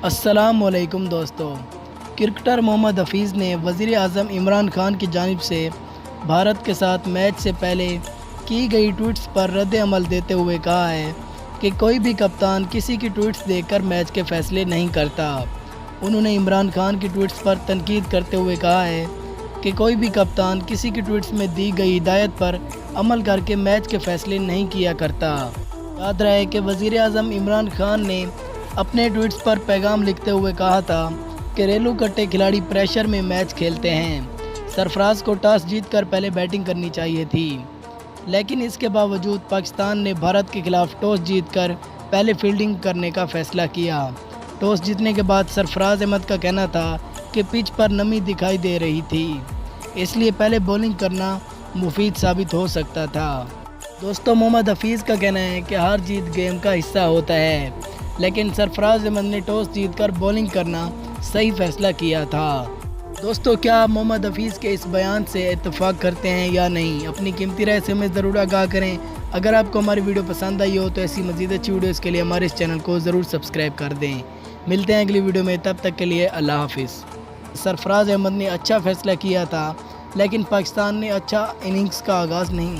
السلام علیکم دوستو۔ کرکٹر محمد حفیظ نے وزیر اعظم عمران خان کی جانب سے بھارت کے ساتھ میچ سے پہلے کی گئی ٹویٹس پر رد عمل دیتے ہوئے کہا ہے کہ کوئی بھی کپتان کسی کی ٹویٹس دیکھ کر میچ کے فیصلے نہیں کرتا۔ انہوں نے عمران خان کی ٹویٹس پر تنقید کرتے ہوئے کہا ہے کہ کوئی بھی کپتان کسی کی ٹویٹس میں دی گئی ہدایت پر عمل کر کے میچ کے فیصلے نہیں کیا کرتا۔ یاد رہے کہ وزیر اعظم عمران خان نے اپنے ٹویٹس پر پیغام لکھتے ہوئے کہا تھا کہ ریلو کٹے کھلاڑی پریشر میں میچ کھیلتے ہیں۔ سرفراز کو ٹاس جیت کر پہلے بیٹنگ کرنی چاہیے تھی، لیکن اس کے باوجود پاکستان نے بھارت کے خلاف ٹاس جیت کر پہلے فیلڈنگ کرنے کا فیصلہ کیا۔ ٹاس جیتنے کے بعد سرفراز احمد کا کہنا تھا کہ پچ پر نمی دکھائی دے رہی تھی، اس لیے پہلے بولنگ کرنا مفید ثابت ہو سکتا تھا۔ دوستو، محمد حفیظ کا کہنا ہے کہ ہار جیت گیم کا حصہ ہوتا ہے، لیکن سرفراز احمد نے ٹاس جیت کر بولنگ کرنا صحیح فیصلہ کیا تھا۔ دوستو، کیا آپ محمد حفیظ کے اس بیان سے اتفاق کرتے ہیں یا نہیں؟ اپنی قیمتی رائے سے ہمیں ضرور آگاہ کریں۔ اگر آپ کو ہماری ویڈیو پسند آئی ہو تو ایسی مزید اچھی ویڈیوز کے لیے ہمارے اس چینل کو ضرور سبسکرائب کر دیں۔ ملتے ہیں اگلی ویڈیو میں، تب تک کے لیے اللہ حافظ۔ سرفراز احمد نے اچھا فیصلہ کیا تھا، لیکن پاکستان نے اچھا اننگز کا آغاز نہیں